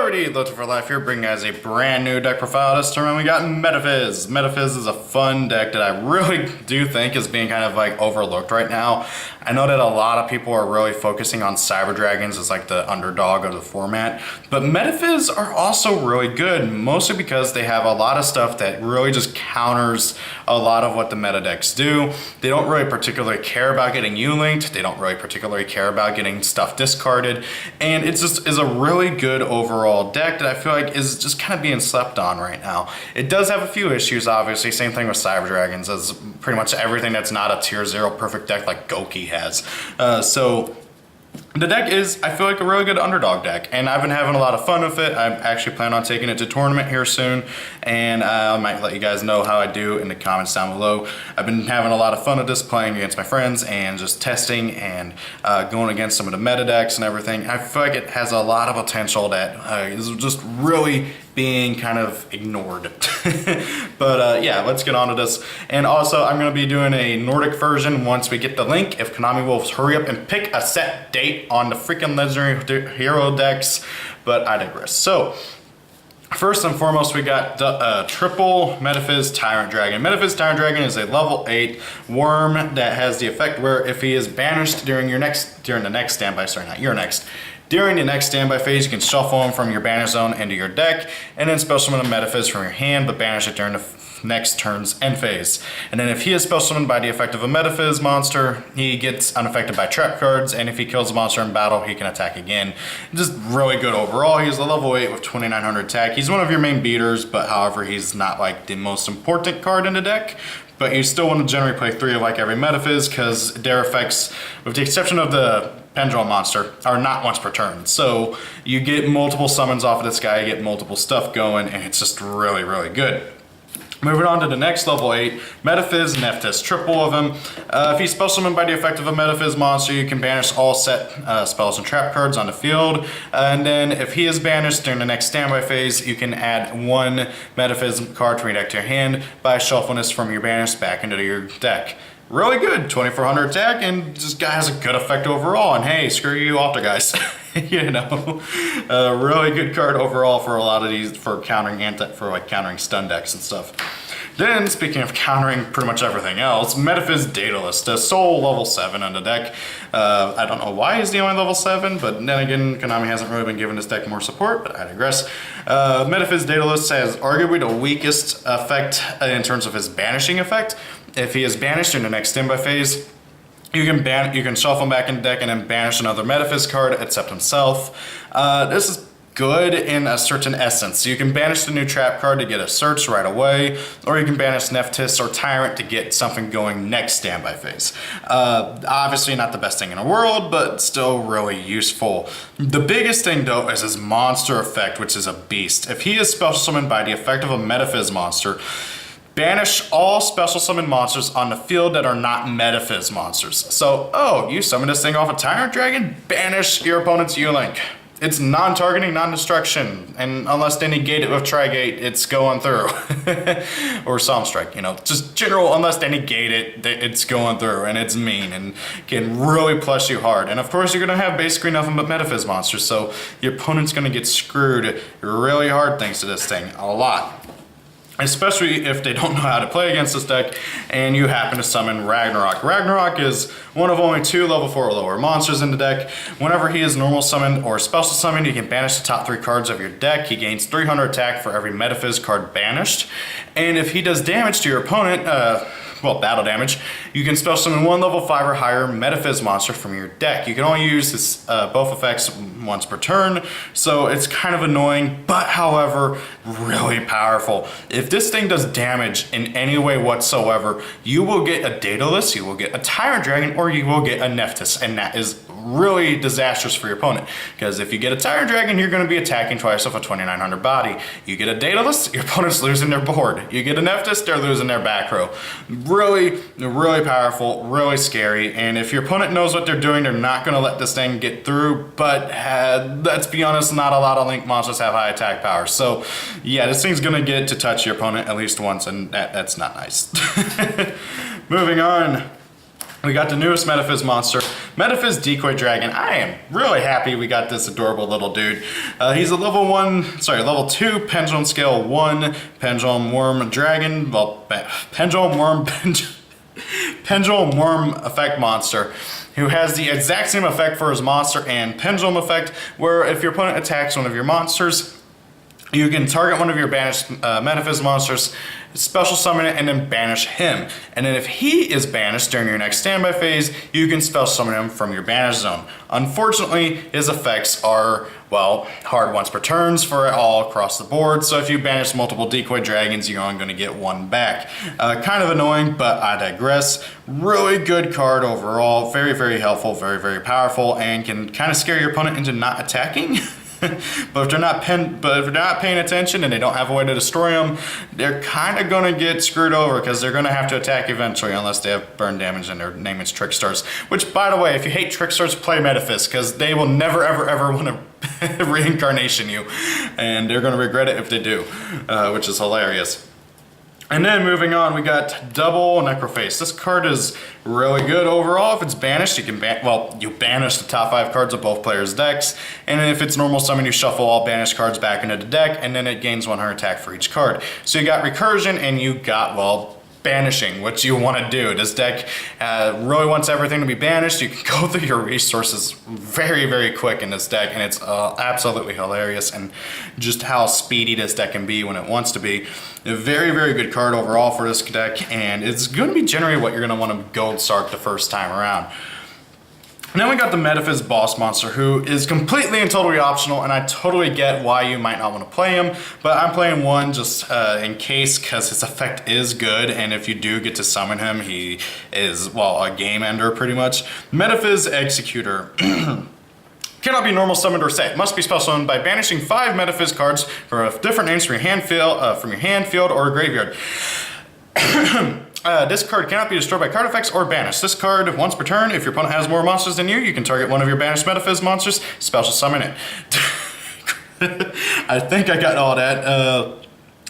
everybody, Lifted for Life here, bringing guys a brand new deck profile. This time we got Metaphys. Metaphys is a fun deck that I really do think is being kind of like overlooked right now. I know that a lot of people are really focusing on Cyber Dragons as like the underdog of the format, but Metaphys are also really good, mostly because they have a lot of stuff that really just counters a lot of what the meta decks do. They don't really particularly care about getting U-linked, they don't really particularly care about getting stuff discarded, and it just is a really good overall deck that I feel like is just kind of being slept on right now. It does have a few issues, obviously, same thing with Cyber Dragons as pretty much everything that's not a tier 0 perfect deck like Goki has. So the deck is, I feel like, a really good underdog deck, and I've been having a lot of fun with it. I actually plan on taking it to tournament here soon, and I might let you guys know how I do in the comments down below. I've been having a lot of fun with this, playing against my friends and just testing and going against some of the meta decks and everything. I feel like it has a lot of potential that is just really being kind of ignored. But yeah, let's get on to this. And also, I'm gonna be doing a Nordic version once we get the link, if Konami will hurry up and pick a set date on the freaking legendary hero decks, but I digress. So, first and foremost, we got the triple Metaphys Tyrant Dragon. Metaphys Tyrant Dragon is a level 8 worm that has the effect where if he is banished during the next standby phase, you can shuffle him from your banish zone into your deck, and then special summon a Metaphys from your hand, but banish it during the next turn's end phase. And then if he is special summoned by the effect of a Metaphys monster, he gets unaffected by trap cards, and if he kills a monster in battle, he can attack again. Just really good overall. He's a level 8 with 2900 attack. He's one of your main beaters, but however, he's not like the most important card in the deck. But you still want to generally play 3 of like every Metaphys, because their effects, with the exception of the Pendulum monster, are not once per turn. So you get multiple summons off of this guy, you get multiple stuff going, and it's just really, really good. Moving on to the next level 8, Metaphys Nephthys, triple of him. If he's special summoned by the effect of a Metaphys monster, you can banish all set spells and trap cards on the field. And then if he is banished during the next standby phase, you can add 1 Metaphys card from your deck to your hand by shuffling this from your banish back into your deck. Really good, 2400 attack, and this guy has a good effect overall, and hey, screw you off the guys. You know, a really good card overall for a lot of these, for countering countering stun decks and stuff. Then, speaking of countering pretty much everything else, Metaphys Daedalus, the sole level 7 on the deck. I don't know why he's the only level 7, but then again, Konami hasn't really been giving this deck more support, but I digress. Metaphys Daedalus has arguably the weakest effect in terms of his banishing effect. If he is banished in the next standby phase, you can shuffle him back in the deck and then banish another Metaphys card except himself. This is good in a certain essence. You can banish the new trap card to get a search right away, or you can banish Nephthys or Tyrant to get something going next standby phase. Obviously not the best thing in the world, but still really useful. The biggest thing though is his monster effect, which is a beast. If he is special summoned by the effect of a Metaphys monster, banish all special summon monsters on the field that are not Metaphys monsters. So, oh, you summon this thing off a Tyrant Dragon? Banish your opponent's U-Link. It's non-targeting, non-destruction, and unless they negate it with Trigate, it's going through. Or Psalm Strike, you know, just general, unless they negate it, it's going through, and it's mean, and can really plush you hard. And of course, you're gonna have basically nothing but Metaphys monsters, so your opponent's gonna get screwed really hard thanks to this thing, a lot. Especially if they don't know how to play against this deck and you happen to summon Ragnarok. Ragnarok is one of only 2 level 4 or lower monsters in the deck. Whenever he is normal summoned or special summoned, you can banish the top 3 cards of your deck. He gains 300 attack for every Metaphys card banished. And if he does damage to your opponent, well, battle damage, you can special summon 1 level 5 or higher Metaphys monster from your deck. You can only use this, both effects once per turn, so it's kind of annoying, but however, really powerful. If this thing does damage in any way whatsoever, you will get a Daedalus, you will get a Tyrant Dragon, or you will get a Nephthys, and that is really disastrous for your opponent, because if you get a Tyrant Dragon, you're going to be attacking twice off a 2900 body. You get a Daedalus, your opponent's losing their board. You get a Nephthys, they're losing their back row. Really, really powerful, really scary, and if your opponent knows what they're doing, they're not going to let this thing get through, but let's be honest, not a lot of Link monsters have high attack power, so yeah, this thing's going to get to touch your opponent at least once, and that's not nice. Moving on. We got the newest Metaphys monster, Metaphys Decoy Dragon. I am really happy we got this adorable little dude. He's a level 2 Pendulum Scale 1 Pendulum Worm Dragon, Pendulum Worm effect monster, who has the exact same effect for his monster and pendulum effect, where if your opponent attacks one of your monsters, you can target one of your banished Metaphys monsters, special summon it, and then banish him. And then if he is banished during your next standby phase, you can special summon him from your banish zone. Unfortunately, his effects are, well, hard once per turns for all across the board. So if you banish multiple decoy dragons, you're only going to get one back. Kind of annoying, but I digress. Really good card overall. Very, very helpful, very, very powerful, and can kind of scare your opponent into not attacking. But if they're not paying attention and they don't have a way to destroy them, they're kind of going to get screwed over because they're going to have to attack eventually unless they have burn damage and their name is Trickstars. Which, by the way, if you hate Trickstars, play Metaphys because they will never, ever, ever want to reincarnation you, and they're going to regret it if they do, which is hilarious. And then moving on, we got double Necrophase. This card is really good overall. If it's banished, you can you banish the top 5 cards of both players' decks. And then if it's normal summon, you shuffle all banished cards back into the deck, and then it gains 100 attack for each card. So you got recursion, and you got, well, banishing, what you want to do. This deck really wants everything to be banished. You can go through your resources very, very quick in this deck, and it's absolutely hilarious, and just how speedy this deck can be when it wants to be. A very, very good card overall for this deck, and it's going to be generally what you're going to want to Gold Sark the first time around. And then we got the Metaphys boss monster, who is completely and totally optional, and I totally get why you might not want to play him, but I'm playing one just in case, because his effect is good, and if you do get to summon him, he is, well, a game ender pretty much. Metaphys Executor. Cannot be normal summoned or set. Must be special summoned by banishing 5 Metaphys cards from different names from your hand, field, or graveyard. This card cannot be destroyed by card effects or banished. This card, once per turn, if your opponent has more monsters than you can target one of your banished Metaphys monsters, special summon it. I think I got all that.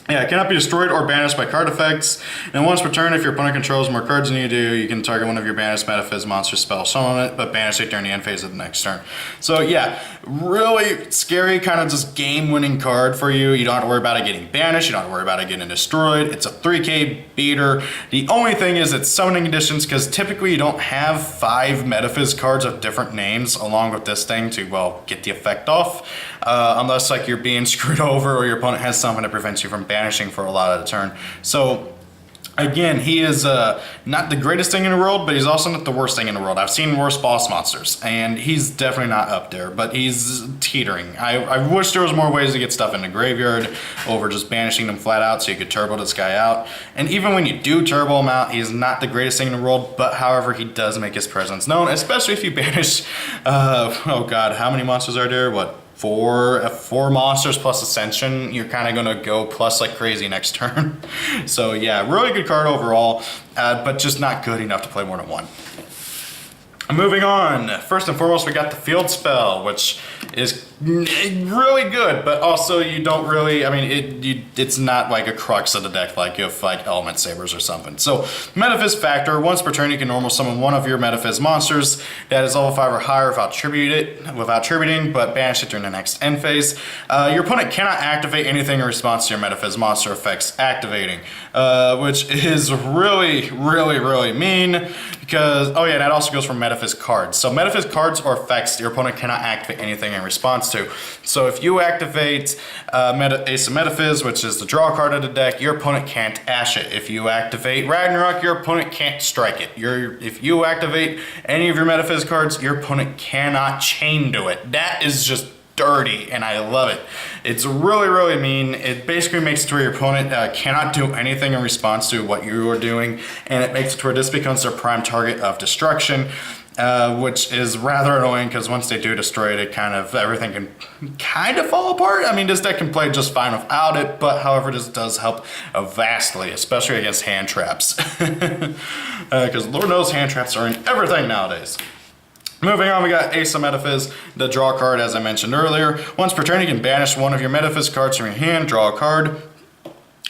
Yeah, it cannot be destroyed or banished by card effects. And once per turn, if your opponent controls more cards than you do, you can target one of your banished Metaphys monsters, special summon it, but banish it during the end phase of the next turn. So yeah, really scary, kind of just game-winning card for you. You don't have to worry about it getting banished. You don't have to worry about it getting destroyed. It's a 3K beater. The only thing is it's summoning conditions, because typically you don't have 5 Metaphys cards of different names along with this thing to, well, get the effect off. Unless like you're being screwed over or your opponent has something that prevents you from banishing for a lot of the turn. So again, he is not the greatest thing in the world, but he's also not the worst thing in the world. I've seen worse boss monsters, and he's definitely not up there, but he's teetering. I wish there was more ways to get stuff in the graveyard over just banishing them flat out so you could turbo this guy out. And even when you do turbo him out, he's not the greatest thing in the world, but however, he does make his presence known, especially if you banish, oh god, how many monsters are there? What? 4 monsters plus Ascension, you're kind of going to go plus like crazy next turn. So yeah, really good card overall, but just not good enough to play more than one. Moving on, first and foremost, we got the Field Spell, which is really good, but also you don't really, I mean, it's not like a crux of the deck like if like Element Sabers or something. So Metaphys Factor, once per turn you can normal summon one of your Metaphys monsters that is level 5 or higher without tributing, but banish it during the next end phase. Your opponent cannot activate anything in response to your Metaphys monster effects activating, which is really, really, really mean, because, oh yeah, that also goes for Metaphys cards. So Metaphys cards or effects, your opponent cannot activate anything in response to. So if you activate Ace of Metaphys, which is the draw card of the deck, your opponent can't ash it. If you activate Ragnarok, your opponent can't strike it. If you activate any of your Metaphys cards, your opponent cannot chain to it. That is just dirty, and I love it. It's really, really mean. It basically makes it to where your opponent cannot do anything in response to what you are doing, and it makes it to where this becomes their prime target of destruction, which is rather annoying, because once they do destroy it, everything can kind of fall apart. I mean, this deck can play just fine without it, but however, this does help vastly, especially against hand traps. Because Lord knows hand traps are in everything nowadays. Moving on, we got Ace of Metaphys, the draw card, as I mentioned earlier. Once per turn, you can banish one of your Metaphys cards from your hand, draw a card,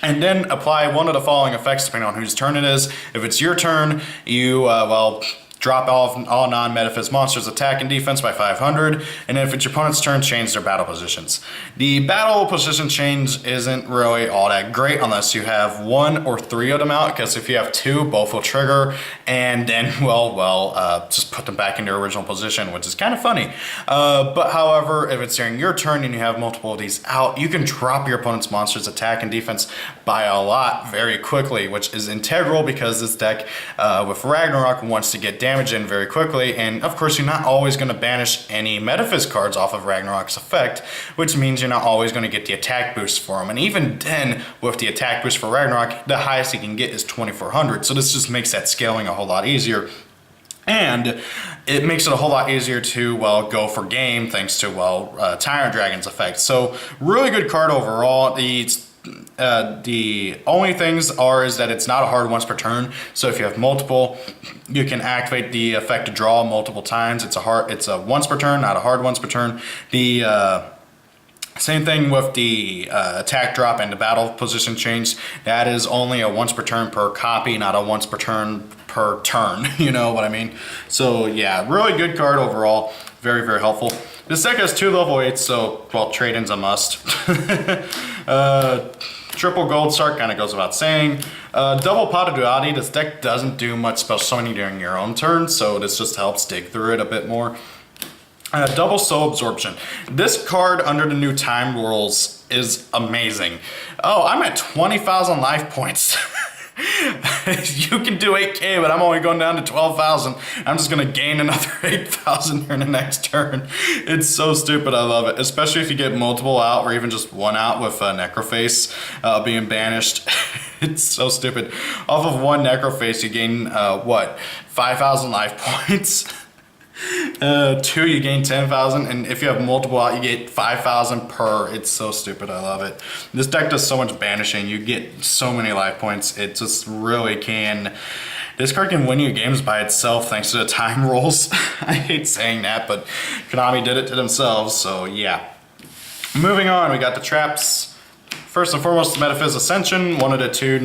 and then apply one of the following effects depending on whose turn it is. If it's your turn, you, draw drop all non-Metaphys monsters attack and defense by 500, and if it's your opponent's turn, change their battle positions. The battle position change isn't really all that great unless you have 1 or 3 of them out, because if you have 2, both will trigger, and then, just put them back in their original position, which is kind of funny. But however, if it's during your turn and you have multiple of these out, you can drop your opponent's monsters attack and defense by a lot very quickly, which is integral because this deck with Ragnarok wants to get damage in very quickly, and of course you're not always going to banish any Metaphys cards off of Ragnarok's effect, which means you're not always going to get the attack boost for them, and even then with the attack boost for Ragnarok, the highest you can get is 2400, so this just makes that scaling a whole lot easier. And it makes it a whole lot easier to, well, go for game thanks to, well, Tyrant Dragon's effect. So really good card overall. The only things is that it's not a hard once per turn. So if you have multiple, you can activate the effect to draw multiple times. It's a once per turn, not a hard once per turn. The same thing with the attack drop and the battle position change. That is only a once per turn per copy, not a once per turn, you know what I mean? So yeah, really good card overall. Very, very helpful. This deck has 2 level 8s, so, well, trade-in's a must. Triple Gold Star kind of goes without saying. Double Pot of Duality, this deck doesn't do much special summoning during your own turn, so this just helps dig through it a bit more. Double Soul Absorption. This card under the new time rules is amazing. Oh, I'm at 20,000 life points. You can do 8k, but I'm only going down to 12,000. I'm just gonna gain another 8,000 during the next turn. It's so stupid, I love it. Especially if you get multiple out, or even just one out with Necroface being banished. It's so stupid. Off of one Necroface, you gain, 5,000 life points? 2, you gain 10,000, and if you have multiple out, you get 5,000 per. It's so stupid, I love it. This deck does so much banishing, you get so many life points, it just really can. This card can win you games by itself thanks to the time rules. I hate saying that, but Konami did it to themselves, so yeah. Moving on, we got the traps. First and foremost, Metaphys Ascension, one of the 2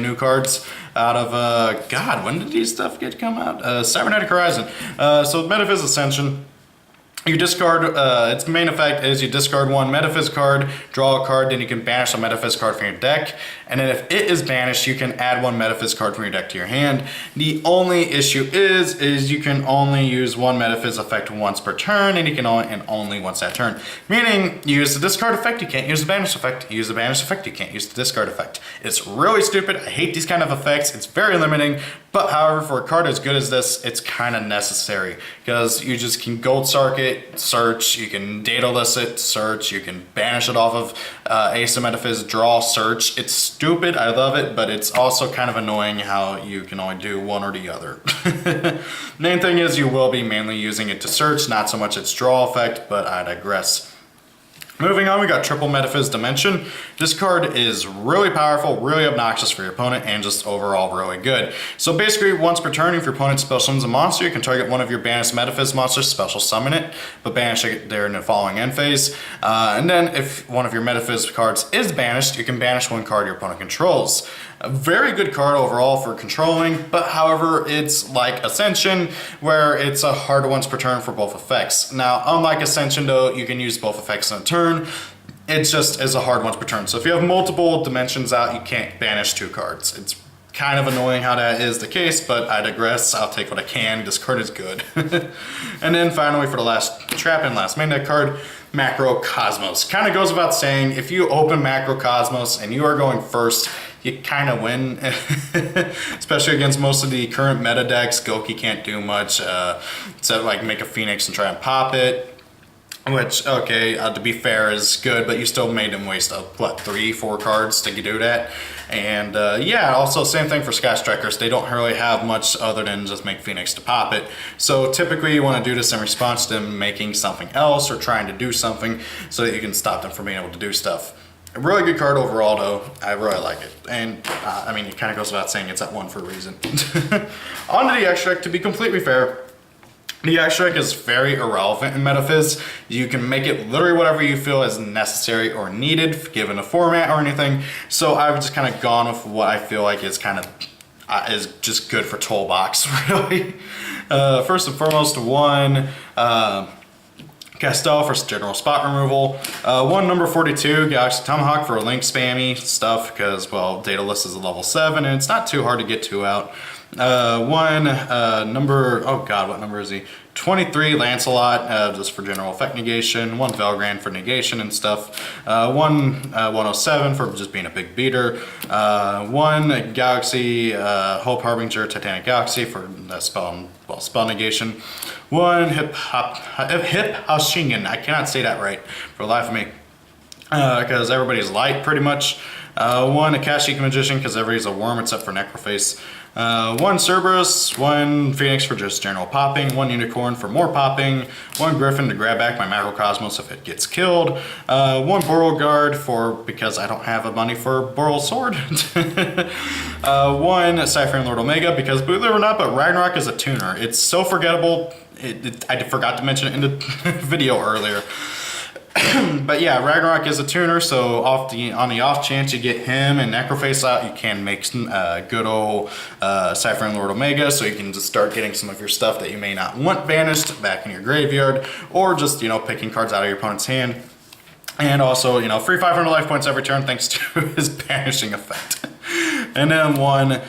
new cards out of, God, when did these stuff come out? Cybernetic Horizon. So Metaphys Ascension, you discard, its main effect is you discard 1 Metaphys card, draw a card, then you can banish a Metaphys card from your deck, and then if it is banished, you can add 1 Metaphys card from your deck to your hand. The only issue is you can only use 1 Metaphys effect once per turn, and you can only once that turn. Meaning, you use the discard effect, you can't use the banish effect. You use the banish effect, you can't use the discard effect. It's really stupid, I hate these kind of effects, it's very limiting, but however, for a card as good as this, it's kind of necessary, because you just can Gold Sark it, search, you can data list it, search, you can banish it off of Ace of Metaphys, draw, search. It's stupid, I love it, but it's also kind of annoying how you can only do one or the other. Main thing is you will be mainly using it to search, not so much its draw effect, but I digress. Moving on, we got Triple Metaphys Dimension. This card is really powerful, really obnoxious for your opponent, and just overall really good. So basically, once per turn, if your opponent special summons a monster, you can target one of your banished Metaphys monsters, special summon it, but banish it there in the following end phase. And then if one of your Metaphys cards is banished, you can banish 1 card your opponent controls. A very good card overall for controlling, but however, it's like Ascension, where it's a hard once per turn for both effects. Now, unlike Ascension though, you can use both effects in a turn. It just is a hard once per turn. So if you have multiple dimensions out, you can't banish 2 cards. It's kind of annoying how that is the case, but I digress. I'll take what I can. This card is good. And then finally, for the last trap and last main deck card, Macrocosmos. Kind of goes without saying, if you open Macrocosmos and you are going first, you kind of win, especially against most of the current meta decks. Goki can't do much, except like make a Phoenix and try and pop it. Which, okay, to be fair, is good, but you still made him waste, 3-4 cards to do that. And yeah, also same thing for Sky Strikers. They don't really have much other than just make Phoenix to pop it. So typically you want to do this in response to them making something else or trying to do something so that you can stop them from being able to do stuff. A really good card overall though, I really like it. And I mean, it kind of goes without saying it's at 1 for a reason. On to the extract, to be completely fair. The extract is very irrelevant in Metaphys. You can make it literally whatever you feel is necessary or needed, given a format or anything. So I've just kind of gone with what I feel like is kind of is just good for toolbox, really. First and foremost, one Castel for general spot removal. One number 42 Galaxy Tomahawk for link spammy stuff because, well, Daedalus is a level 7 and it's not too hard to get 2 out. One number, oh god, what number is he? 23 Lancelot, just for general effect negation. One Velgran for negation and stuff. One 107 for just being a big beater. One Galaxy Hope Harbinger Titanic Galaxy for spell negation. One Hip Hashingen, I cannot say that right for the life of me, because everybody's light pretty much. One Akashic Magician because everybody's a worm except for Necroface. One Cerberus, one Phoenix for just general popping, one Unicorn for more popping, one Griffin to grab back my Macrocosmos if it gets killed, one Beauregard for because I don't have the money for Boral Sword, one Cyphering Lord Omega because, believe it or not, but Ragnarok is a tuner. It's so forgettable, I forgot to mention it in the video earlier. But yeah, Ragnarok is a tuner, so on the off chance you get him and Necroface out, you can make good old Cyphering Lord Omega, so you can just start getting some of your stuff that you may not want banished back in your graveyard, or just, you know, picking cards out of your opponent's hand. And also, you know, free 500 life points every turn thanks to his banishing effect. And then one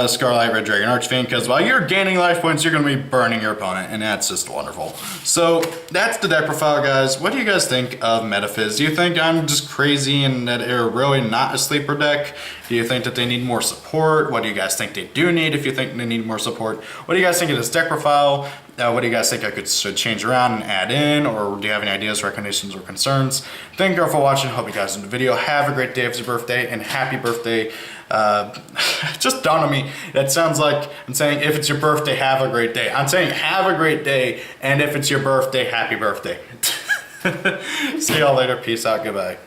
Scarlet Red Dragon Archfiend, because while you're gaining life points, you're going to be burning your opponent, and that's just wonderful. So that's the deck profile, guys. What do you guys think of Metaphys? Do you think I'm just crazy and that they're really not a sleeper deck? Do you think that they need more support? What do you guys think they do need if you think they need more support? What do you guys think of this deck profile? What do you guys think I should change around and add in? Or do you have any ideas, recommendations, or concerns? Thank you all for watching. Hope you guys enjoyed the video. Have a great day if it's your birthday, and happy birthday. Just dawned on me, that sounds like I'm saying if it's your birthday, have a great day. I'm saying have a great day, and if it's your birthday, happy birthday. See y'all later. Peace out. Goodbye.